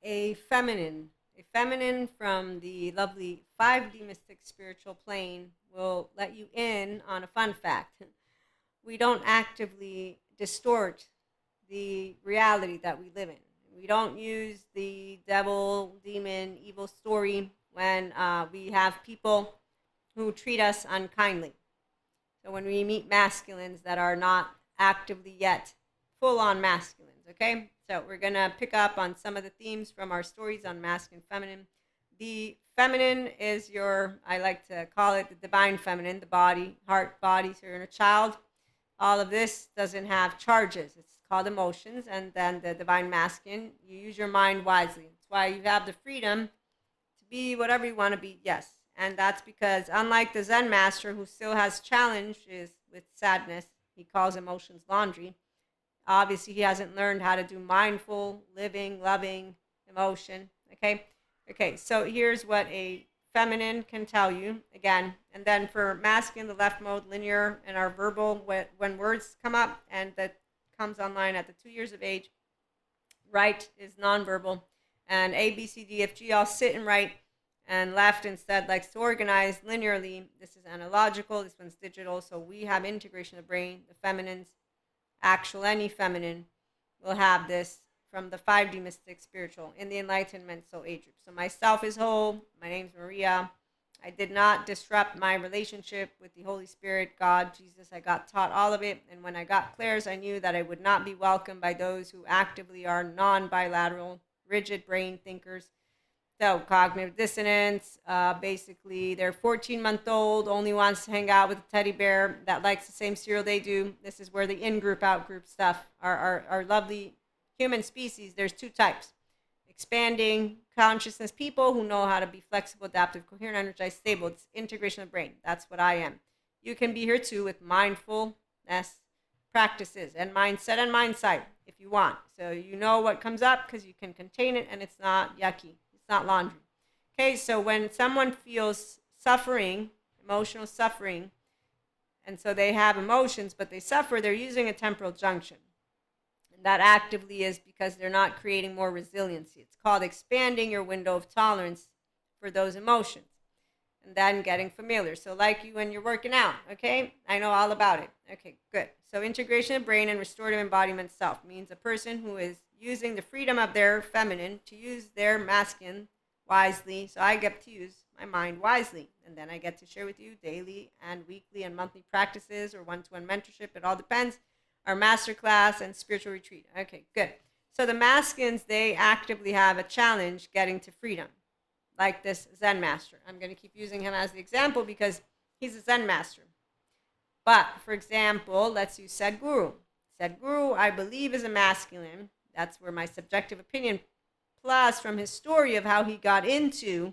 A feminine from the lovely 5D mystic spiritual plane will let you in on a fun fact. We don't actively distort the reality that we live in. We don't use the devil, demon, evil story when we have people who treat us unkindly. So when we meet masculines that are not actively yet full on masculines, okay? So we're going to pick up on some of the themes from our stories on masculine, feminine. The feminine is I like to call it the divine feminine, the body, heart, body, so your inner child. All of this doesn't have charges. It's called emotions. And then the divine masculine, you use your mind wisely. That's why you have the freedom to be whatever you want to be, yes. And that's because, unlike the Zen master who still has challenges with sadness, he calls emotions laundry. Obviously, he hasn't learned how to do mindful, living, loving emotion. Okay? Okay, so here's what a feminine can tell you again. And then for masculine, the left mode, linear, and our verbal, when words come up, and that comes online at the 2 years of age. Right is nonverbal. And A, B, C, D, F, G all sit and write, and left instead likes to organize linearly. This is analogical. This one's digital. So we have integration of brain. The feminines, actual, any feminine, will have this from the 5D mystic spiritual in the enlightenment soul age group. So myself is whole. My name's Maria. I did not disrupt my relationship with the Holy Spirit, God, Jesus. I got taught all of it. And when I got clairs, I knew that I would not be welcomed by those who actively are non-bilateral, rigid brain thinkers. So cognitive dissonance, basically they're 14-month-old, only wants to hang out with a teddy bear that likes the same cereal they do. This is where the in-group, out-group stuff, our lovely human species, there's two types. Expanding consciousness people who know how to be flexible, adaptive, coherent, energized, stable. It's integration of brain. That's what I am. You can be here too with mindfulness practices and mindset and mindsight if you want. So you know what comes up because you can contain it and it's not yucky. It's not laundry. Okay, so when someone feels suffering, emotional suffering, and so they have emotions but they suffer, they're using a temporal junction. And that actively is because they're not creating more resiliency. It's called expanding your window of tolerance for those emotions and then getting familiar. So like you when you're working out, okay? I know all about it. Okay, good. So integration of brain and restorative embodiment self means a person who is using the freedom of their feminine to use their masculine wisely. So I get to use my mind wisely. And then I get to share with you daily and weekly and monthly practices or one-to-one mentorship. It all depends. Our masterclass and spiritual retreat. Okay, good. So the masculines, they actively have a challenge getting to freedom, like this Zen master. I'm going to keep using him as the example because he's a Zen master. But, for example, let's use Sadhguru. Sadhguru, I believe, is a masculine. That's where my subjective opinion, plus from his story of how he got into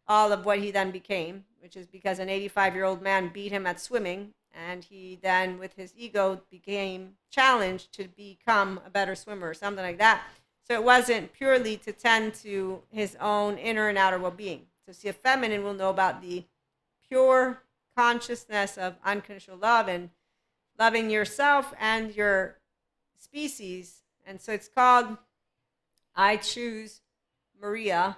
all of what he then became, which is because an 85-year-old man beat him at swimming, and he then, with his ego, became challenged to become a better swimmer or something like that. So it wasn't purely to tend to his own inner and outer well-being. So see, a feminine will know about the pure consciousness of unconditional love and loving yourself and your species. And so it's called I Choose Maria,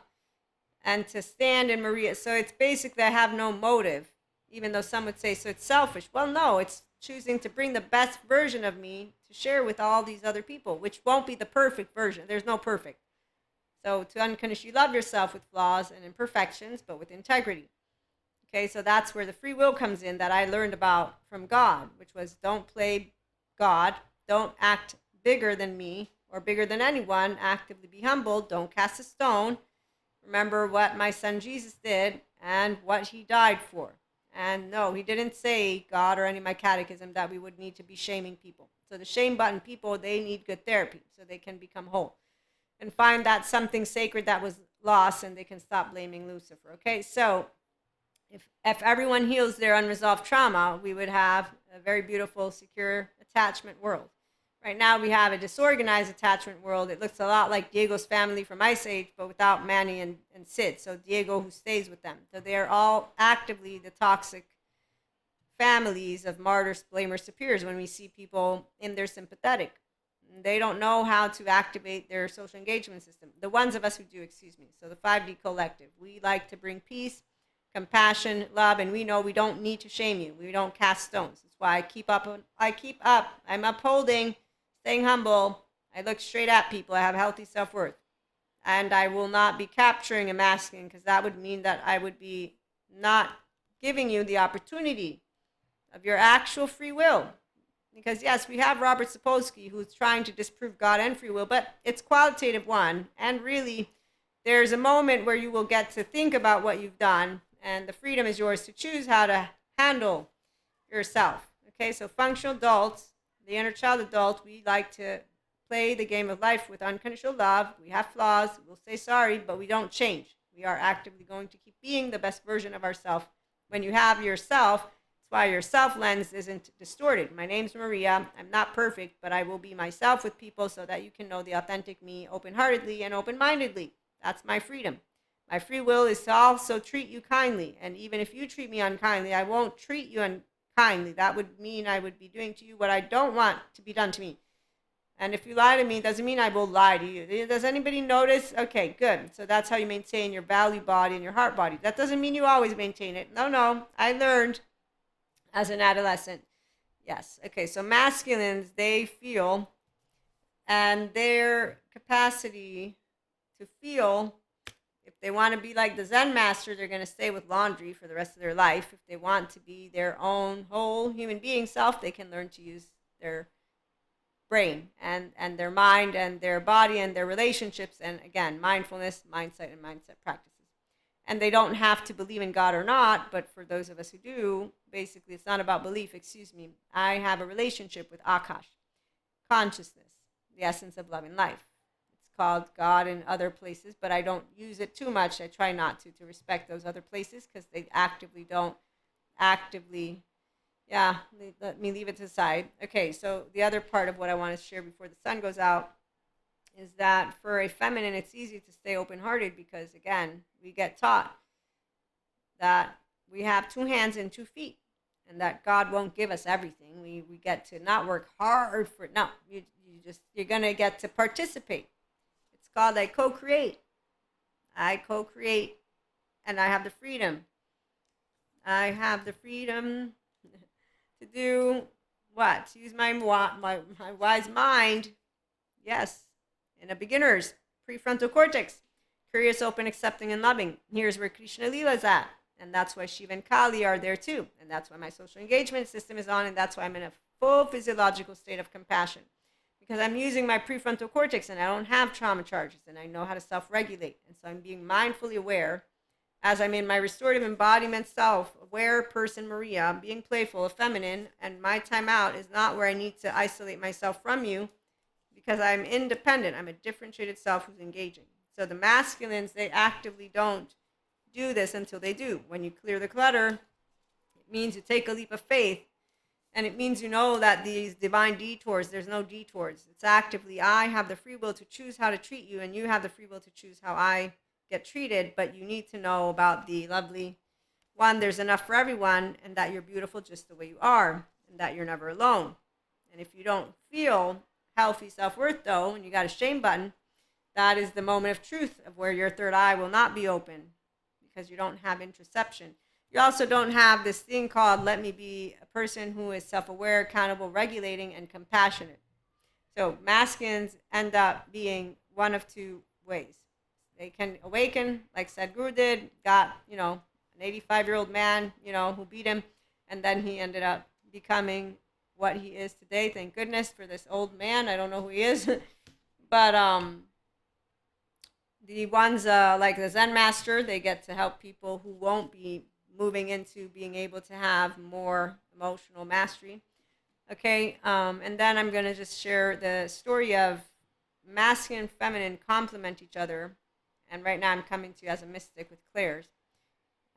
and to stand in Maria. So it's basically I have no motive, even though some would say, so it's selfish. Well, no, it's choosing to bring the best version of me to share with all these other people, which won't be the perfect version. There's no perfect. So to unconditionally love yourself with flaws and imperfections, but with integrity. Okay, so that's where the free will comes in that I learned about from God, which was don't play God, don't act bigger than me or bigger than anyone, actively be humble, don't cast a stone. Remember what my son Jesus did and what he died for. And no, he didn't say, God or any of my catechism, that we would need to be shaming people. So the shame button people, they need good therapy so they can become whole and find that something sacred that was lost, and they can stop blaming Lucifer. Okay, so if everyone heals their unresolved trauma, we would have a very beautiful, secure attachment world. Right now we have a disorganized attachment world. It looks a lot like Diego's family from Ice Age, but without Manny and Sid. So Diego, who stays with them. So they are all actively the toxic families of martyrs, blamers, superiors when we see people in their sympathetic. They don't know how to activate their social engagement system. The ones of us who do, excuse me. So the 5D collective, we like to bring peace, compassion, love, and we know we don't need to shame you. We don't cast stones. That's why I keep up. I'm upholding, staying humble. I look straight at people. I have healthy self-worth. And I will not be capturing and masking, because that would mean that I would be not giving you the opportunity of your actual free will. Because yes, we have Robert Sapolsky, who's trying to disprove God and free will, but it's qualitative one. And really, there's a moment where you will get to think about what you've done, and the freedom is yours to choose how to handle yourself. Okay, so functional adults, the inner child adult, we like to play the game of life with unconditional love. We have flaws, we'll say sorry, but we don't change. We are actively going to keep being the best version of ourselves. When you have yourself, that's why your self lens isn't distorted. My name's Maria. I'm not perfect, but I will be myself with people so that you can know the authentic me open-heartedly and open-mindedly. That's my freedom. My free will is to also treat you kindly. And even if you treat me unkindly, I won't treat you unkindly. That would mean I would be doing to you what I don't want to be done to me. And if you lie to me, it doesn't mean I will lie to you. Does anybody notice? Okay, good. So that's how you maintain your value body and your heart body. That doesn't mean you always maintain it. No. I learned as an adolescent. Yes. Okay, so masculines, they feel, and their capacity to feel, if they want to be like the Zen master, they're going to stay with laundry for the rest of their life. If they want to be their own whole human being self, they can learn to use their brain and their mind and their body and their relationships, and again, mindfulness, mindset, and mindset practices. And they don't have to believe in God or not, but for those of us who do, basically it's not about belief, excuse me. I have a relationship with Akash, consciousness, the essence of love and life. It's called God in other places, but I don't use it too much. I try not to respect those other places, because they don't actively, yeah, let me leave it to the side. Okay, so the other part of what I want to share before the sun goes out is that for a feminine, it's easy to stay open-hearted, because again, we get taught that we have 2 hands and 2 feet, and that God won't give us everything. We get to not work hard for it. No, you're gonna get to participate. It's called I co-create. I co-create, and I have the freedom. I have the freedom to do what? To use my wise mind, yes, in a beginner's prefrontal cortex, curious, open, accepting, and loving. Here's where Krishna Lila is at, and that's why Shiva and Kali are there too, and that's why my social engagement system is on, and that's why I'm in a full physiological state of compassion, because I'm using my prefrontal cortex, and I don't have trauma charges, and I know how to self-regulate, and so I'm being mindfully aware as I'm in my restorative embodiment self-aware person, Maria. I'm being playful, feminine, and my time out is not where I need to isolate myself from you, because I'm independent. I'm a differentiated self who's engaging. So the masculines, they actively don't do this until they do. When you clear the clutter, it means you take a leap of faith, and it means you know that these divine detours, there's no detours. It's actively, I have the free will to choose how to treat you, and you have the free will to choose how I get treated, but you need to know about the lovely one, there's enough for everyone, and that you're beautiful just the way you are, and that you're never alone. And if you don't feel healthy self-worth though, and you got a shame button, that is the moment of truth of where your third eye will not be open, because you don't have introspection. You also don't have this thing called, let me be a person who is self-aware, accountable, regulating, and compassionate. So masculines end up being one of 2 ways. They can awaken, like Sadhguru did, got, an 85-year-old man, who beat him, and then he ended up becoming what he is today. Thank goodness for this old man. I don't know who he is. But the ones like the Zen master, they get to help people who won't be moving into being able to have more emotional mastery. Okay, and then I'm going to just share the story of masculine and feminine complement each other. And right now I'm coming to you as a mystic with clairs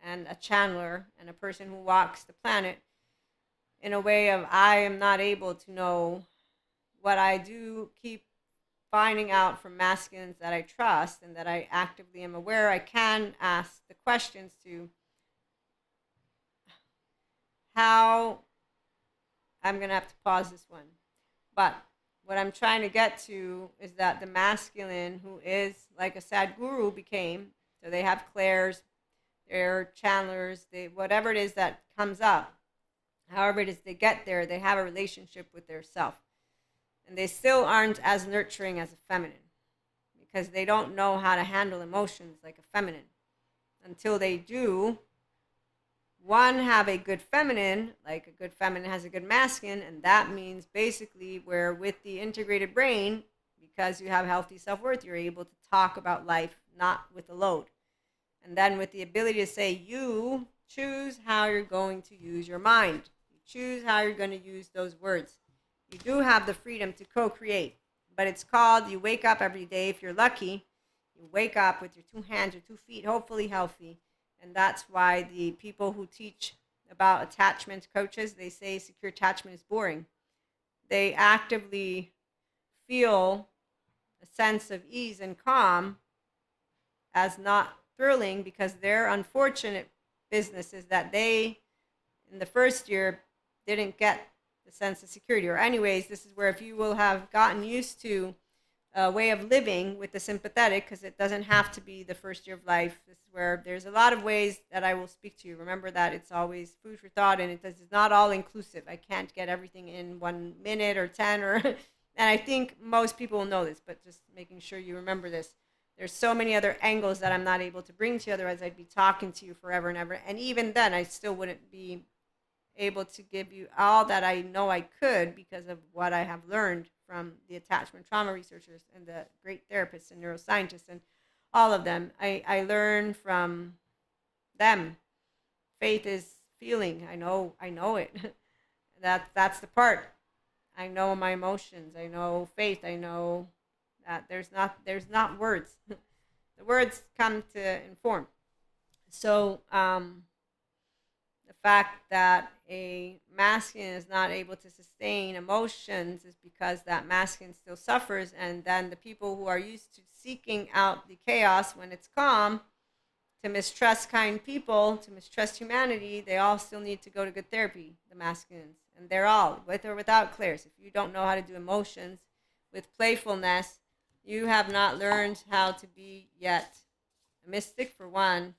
and a channeler and a person who walks the planet in a way of, I am not able to know what I do keep finding out from masculines that I trust and that I actively am aware. I can ask the questions to how, I'm going to have to pause this one, but what I'm trying to get to is that the masculine, who is like a sad guru became, so they have clairs, they're channelers, they whatever it is that comes up, however it is they get there, they have a relationship with their self, and they still aren't as nurturing as a feminine because they don't know how to handle emotions like a feminine. Until they do, one, have a good feminine, like a good feminine has a good masculine, and that means basically where with the integrated brain, because you have healthy self-worth, you're able to talk about life not with a load. And then with the ability to say, you choose how you're going to use your mind. You choose how you're going to use those words. You do have the freedom to co-create, but it's called, you wake up every day, if you're lucky, you wake up with your 2 hands, your 2 feet, hopefully healthy. And that's why the people who teach about attachment coaches, they say secure attachment is boring. They actively feel a sense of ease and calm as not thrilling because their unfortunate business is that they, in the first year, didn't get the sense of security. Or anyways, this is where if you will have gotten used to a way of living with the sympathetic, because it doesn't have to be the first year of life. This is where there's a lot of ways that I will speak to you. Remember that it's always food for thought, and it's not all inclusive. I can't get everything in 1 minute or 10 or, and I think most people will know this, but just making sure you remember this. There's so many other angles that I'm not able to bring to you, otherwise I'd be talking to you forever and ever. And even then, I still wouldn't be able to give you all that I know I could because of what I have learned from the attachment trauma researchers and the great therapists and neuroscientists and all of them. I learn from them. Faith is feeling. I know it. That's the part. I know my emotions. I know faith. I know that there's not words. The words come to inform. So the fact that a masculine is not able to sustain emotions is because that masculine still suffers, and then the people who are used to seeking out the chaos when it's calm, to mistrust kind people, to mistrust humanity, they all still need to go to good therapy, the masculines. And they're all, with or without clairs. If you don't know how to do emotions with playfulness, you have not learned how to be yet a mystic, for one,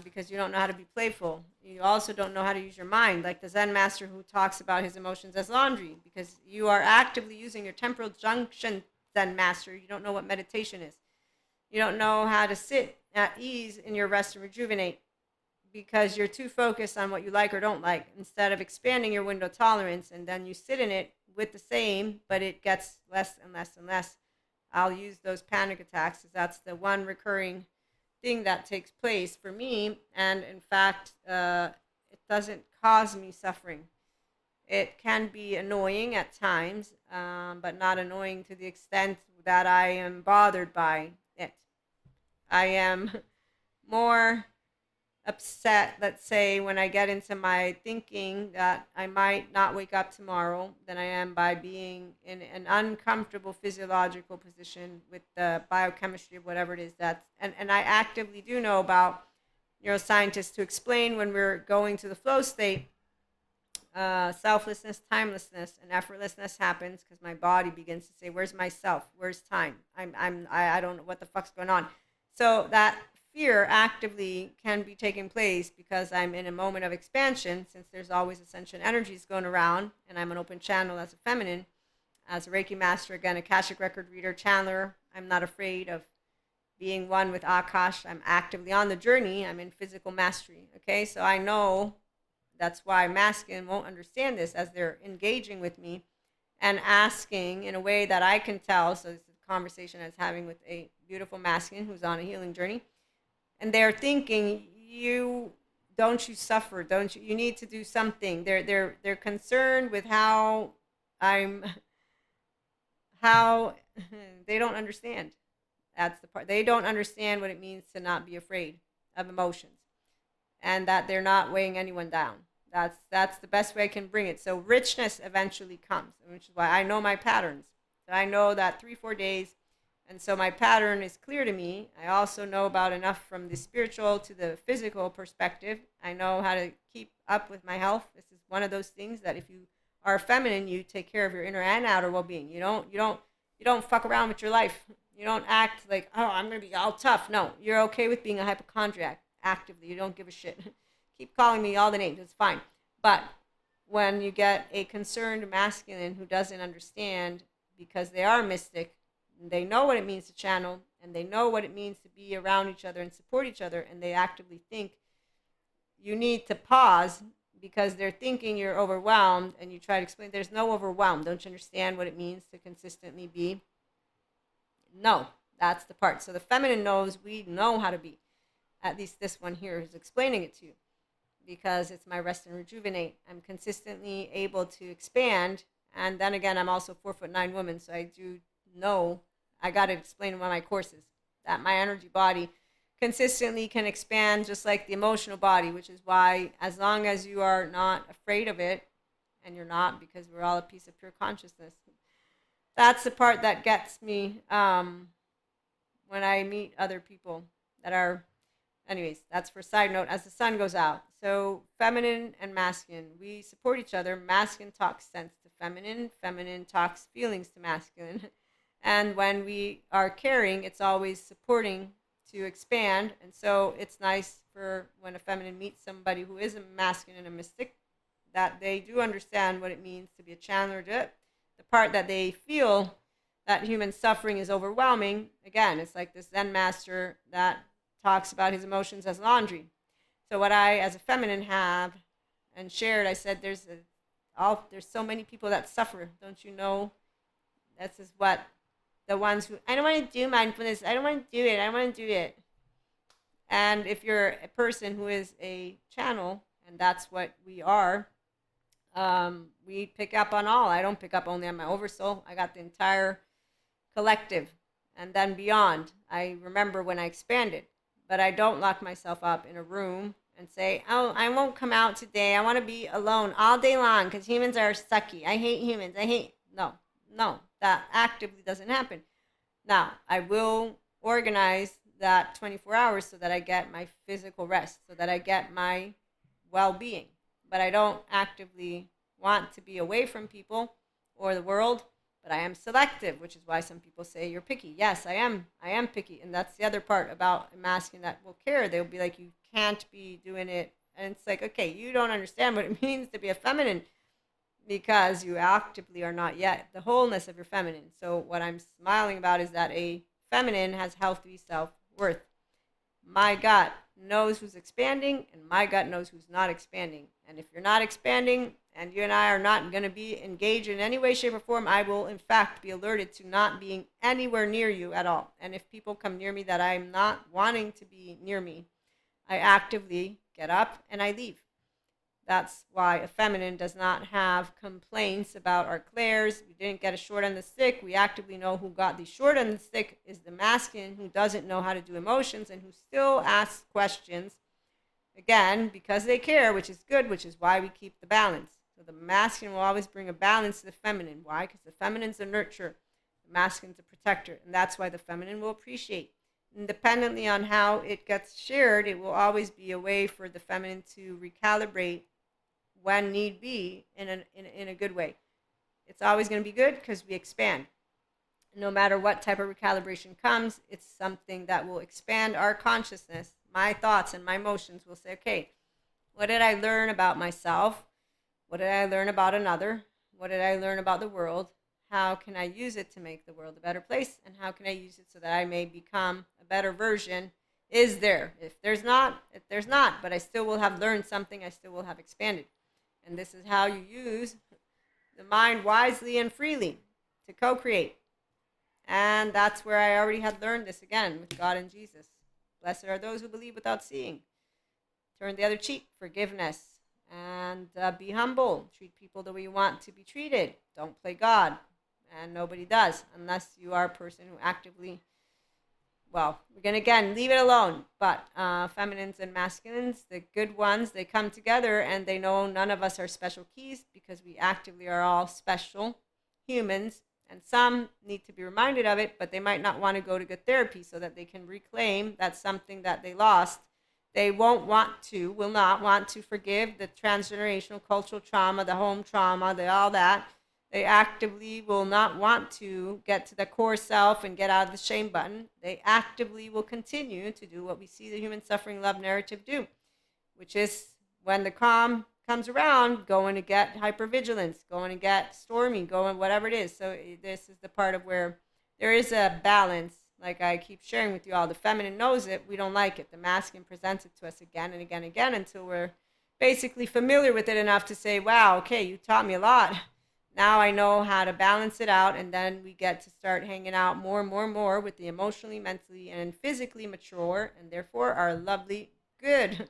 because you don't know how to be playful. You also don't know how to use your mind, like the Zen master who talks about his emotions as laundry, because you are actively using your temporal junction, Zen master. You don't know what meditation is. You don't know how to sit at ease in your rest and rejuvenate because you're too focused on what you like or don't like instead of expanding your window tolerance, and then you sit in it with the same, but it gets less and less and less. I'll use those panic attacks because that's the one recurring thing that takes place for me, and in fact it doesn't cause me suffering. It can be annoying at times, but not annoying to the extent that I am bothered by it. I am more upset, let's say, when I get into my thinking that I might not wake up tomorrow than I am by being in an uncomfortable physiological position with the biochemistry of whatever it is that's, and I actively do know about neuroscientists to explain when we're going to the flow state, selflessness, timelessness, and effortlessness happens because my body begins to say, "Where's myself? Where's time? I don't know what the fuck's going on." So that fear actively can be taking place because I'm in a moment of expansion, since there's always ascension energies going around, and I'm an open channel as a feminine, as a Reiki master, again, Akashic record reader, channeler. I'm not afraid of being one with Akash. I'm actively on the journey. I'm in physical mastery. Okay, so I know that's why masculine won't understand this as they're engaging with me and asking in a way that I can tell. So this is a conversation I was having with a beautiful masculine who's on a healing journey, and they're thinking, "You don't you suffer? Don't you? You need to do something." They're concerned with how I'm how they don't understand. That's the part. They don't understand what it means to not be afraid of emotions, and that they're not weighing anyone down. That's the best way I can bring it. So richness eventually comes, which is why I know my patterns. So I know that 3-4 days, and so my pattern is clear to me. I also know about enough from the spiritual to the physical perspective. I know how to keep up with my health. This is one of those things that if you are feminine, you take care of your inner and outer well-being. You don't fuck around with your life. You don't act like, oh, I'm gonna be all tough. No, you're okay with being a hypochondriac actively. You don't give a shit. Keep calling me all the names. It's fine. But when you get a concerned masculine who doesn't understand, because they are mystic, they know what it means to channel, and they know what it means to be around each other and support each other, and they actively think, you need to pause because they're thinking you're overwhelmed, and you try to explain there's no overwhelm. Don't you understand what it means to consistently be? No, that's the part. So the feminine knows we know how to be. At least this one here is explaining it to you, because it's my rest and rejuvenate. I'm consistently able to expand. And then again, I'm also 4'9" woman, so I do know I got to explain in one of my courses that my energy body consistently can expand just like the emotional body, which is why, as long as you are not afraid of it, and you're not, because we're all a piece of pure consciousness, that's the part that gets me when I meet other people that are, anyways, that's for side note, as the sun goes out. So feminine and masculine, we support each other. Masculine talks sense to feminine, feminine talks feelings to masculine. And when we are caring, it's always supporting to expand. And so it's nice for when a feminine meets somebody who is a masculine and a mystic, that they do understand what it means to be a channeler. The part that they feel that human suffering is overwhelming, again, it's like this Zen master that talks about his emotions as laundry. So what I, as a feminine, have and shared, I said, there's so many people that suffer. Don't you know? This is what the ones who, I don't want to do mindfulness. I don't want to do it. I don't want to do it. And if you're a person who is a channel, and that's what we are, we pick up on all. I don't pick up only on my oversoul. I got the entire collective and then beyond. I remember when I expanded, but I don't lock myself up in a room and say, oh, I won't come out today. I want to be alone all day long because humans are sucky. I hate humans. No, that actively doesn't happen. Now, I will organize that 24 hours so that I get my physical rest, so that I get my well-being. But I don't actively want to be away from people or the world, but I am selective, which is why some people say you're picky. Yes, I am picky. And that's the other part about a masculine that will care. They'll be like, you can't be doing it. And it's like, okay, you don't understand what it means to be a feminine, because you actively are not yet the wholeness of your feminine. So what I'm smiling about is that a feminine has healthy self-worth. My gut knows who's expanding, and my gut knows who's not expanding. And if you're not expanding, and you and I are not going to be engaged in any way, shape, or form, I will, in fact, be alerted to not being anywhere near you at all. And if people come near me that I'm not wanting to be near me, I actively get up and I leave. That's why a feminine does not have complaints about our clairs. We didn't get a short end of the stick. We actively know who got the short end of the stick is the masculine, who doesn't know how to do emotions and who still asks questions. Again, because they care, which is good, which is why we keep the balance. So the masculine will always bring a balance to the feminine. Why? Because the feminine's a nurturer, the masculine's a protector. And that's why the feminine will appreciate. Independently on how it gets shared, it will always be a way for the feminine to recalibrate when need be, in a good way. It's always going to be good because we expand. No matter what type of recalibration comes, it's something that will expand our consciousness. My thoughts and my emotions will say, okay, what did I learn about myself? What did I learn about another? What did I learn about the world? How can I use it to make the world a better place? And how can I use it so that I may become a better version? Is there? If there's not, but I still will have learned something. I still will have expanded. And this is how you use the mind wisely and freely to co-create. And that's where I already had learned this again with God and Jesus. Blessed are those who believe without seeing. Turn the other cheek, forgiveness. And be humble. Treat people the way you want to be treated. Don't play God. And nobody does, unless you are a person who actively, well, we're going to, again, leave it alone. But feminines and masculines, the good ones, they come together and they know none of us are special keys, because we actively are all special humans. And some need to be reminded of it, but they might not want to go to good therapy so that they can reclaim that's something that they lost. They will not want to forgive the transgenerational cultural trauma, the home trauma, all that. They actively will not want to get to the core self and get out of the shame button. They actively will continue to do what we see the human suffering love narrative do, which is when the calm comes around, going to get hypervigilance, going to get stormy, going whatever it is. So this is the part of where there is a balance. Like I keep sharing with you all, the feminine knows it. We don't like it. The masculine presents it to us again and again and again until we're basically familiar with it enough to say, wow, okay, you taught me a lot. Now I know how to balance it out. And then we get to start hanging out more and more and more with the emotionally, mentally, and physically mature, and therefore our lovely, good,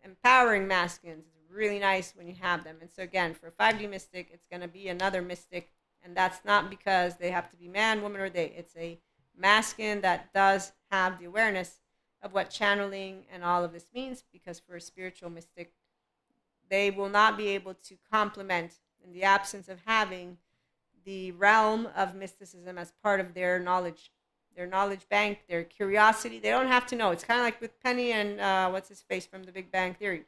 empowering masculines. It's really nice when you have them. And so again, for a 5D mystic, it's going to be another mystic. And that's not because they have to be man, woman, or they. It's a masculine that does have the awareness of what channeling and all of this means, because for a spiritual mystic, they will not be able to complement in the absence of having the realm of mysticism as part of their knowledge bank, their curiosity. They don't have to know. It's kind of like with Penny and what's his face from the Big Bang Theory.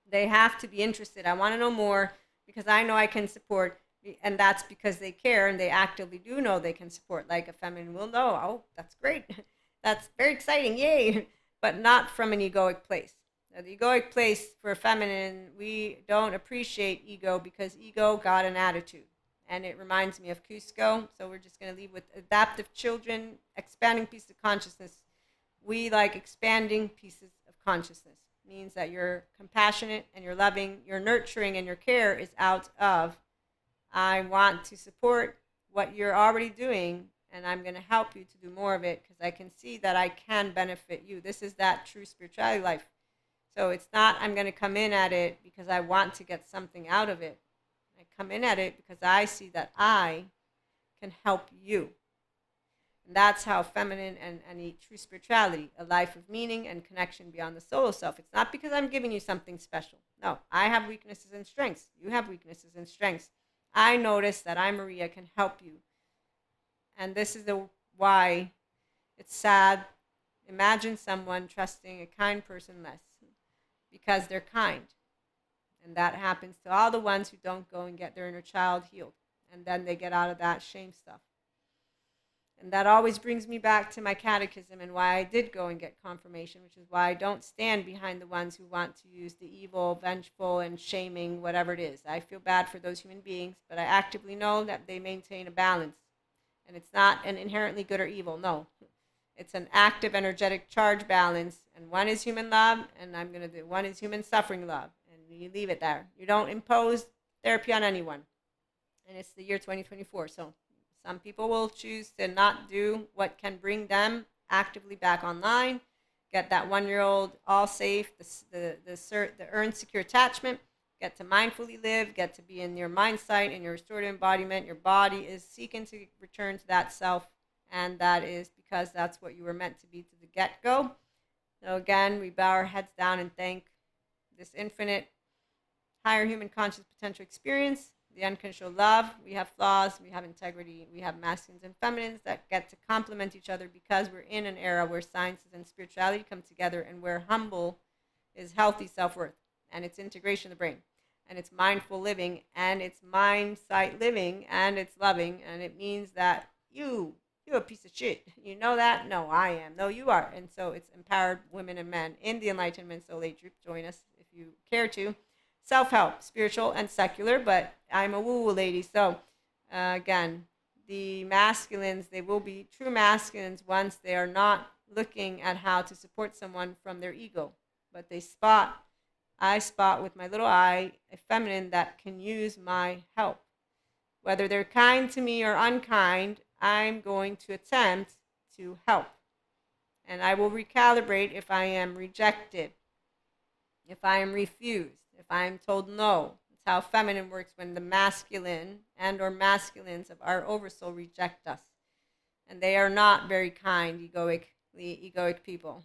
They have to be interested. I want to know more because I know I can support, and that's because they care and they actively do know they can support. Like a feminine will know, oh, that's great. That's very exciting, yay. But not from an egoic place. Now, the egoic place for a feminine, we don't appreciate ego because ego got an attitude. And it reminds me of Cusco. So we're just going to leave with adaptive children, expanding pieces of consciousness. We like expanding pieces of consciousness. It means that you're compassionate and you're loving, your nurturing and your care is out of, I want to support what you're already doing and I'm going to help you to do more of it because I can see that I can benefit you. This is that true spirituality life. So it's not I'm going to come in at it because I want to get something out of it. I come in at it because I see that I can help you. And that's how feminine and a true spirituality, a life of meaning and connection beyond the solo self. It's not because I'm giving you something special. No, I have weaknesses and strengths. You have weaknesses and strengths. I notice that I, Maria, can help you. And this is why it's sad. Imagine someone trusting a kind person less because they're kind. And that happens to all the ones who don't go and get their inner child healed. And then they get out of that shame stuff. And that always brings me back to my catechism and why I did go and get confirmation, which is why I don't stand behind the ones who want to use the evil, vengeful, and shaming, whatever it is. I feel bad for those human beings, but I actively know that they maintain a balance. And it's not an inherently good or evil, no. It's an active, energetic charge balance. And one is human love, and I'm going to do one is human suffering love. And you leave it there. You don't impose therapy on anyone. And it's the year 2024, so some people will choose to not do what can bring them actively back online, get that 1-year-old all safe, the earned secure attachment, get to mindfully live, get to be in your mind sight, in your restorative embodiment. Your body is seeking to return to that self, and that is because that's what you were meant to be to the get-go. So again, we bow our heads down and thank this infinite, higher human conscious potential experience, the unconditional love. We have flaws, we have integrity, we have masculines and feminines that get to complement each other because we're in an era where sciences and spirituality come together and where humble is healthy self-worth and it's integration of the brain and it's mindful living and it's mind sight living and it's loving, and it means that you're a piece of shit. You know that? No, I am. No, you are. And so it's empowered women and men in the Enlightenment Soul Age group. Join us if you care to. Self-help, spiritual and secular, but I'm a woo-woo lady. So again, the masculines, they will be true masculines once they are not looking at how to support someone from their ego, but I spot with my little eye a feminine that can use my help. Whether they're kind to me or unkind, I'm going to attempt to help. And I will recalibrate if I am rejected, if I am refused, if I am told no. It's how feminine works when the masculine and or masculines of our oversoul reject us. And they are not very kind, egoic people.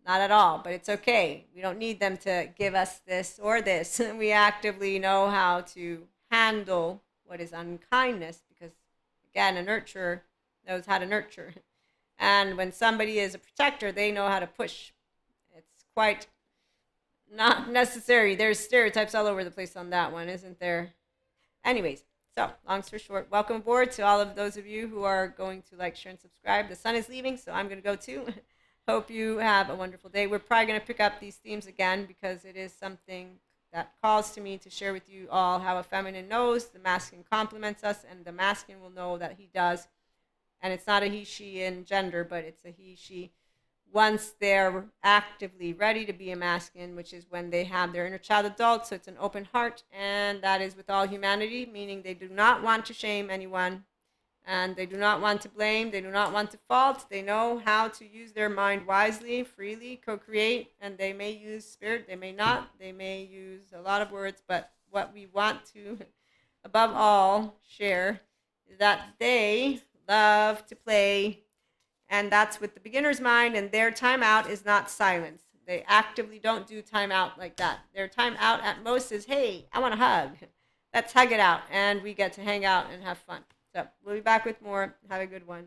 Not at all, but it's okay. We don't need them to give us this or this. We actively know how to handle what is unkindness because, again, a nurturer knows how to nurture. And when somebody is a protector, they know how to push. It's quite not necessary. There's stereotypes all over the place on that one, isn't there? Anyways, so long story short, welcome aboard to all of those of you who are going to like, share, and subscribe. The sun is leaving, so I'm going to go too. Hope you have a wonderful day. We're probably going to pick up these themes again because it is something that calls to me to share with you all how a feminine knows, the masculine complements us, and the masculine will know that he does. And it's not a he, she in gender, but it's a he, she once they're actively ready to be a masculine, which is when they have their inner child adult. So it's an open heart, and that is with all humanity, meaning they do not want to shame anyone, and they do not want to blame, they do not want to fault. They know how to use their mind wisely, freely, co-create, and they may use spirit, they may not, they may use a lot of words, but what we want to, above all, share is that they love to play, and that's with the beginner's mind, and their timeout is not silence. They actively don't do timeout like that. Their timeout at most is, hey, I want a hug. Let's hug it out, and we get to hang out and have fun. So we'll be back with more. Have a good one.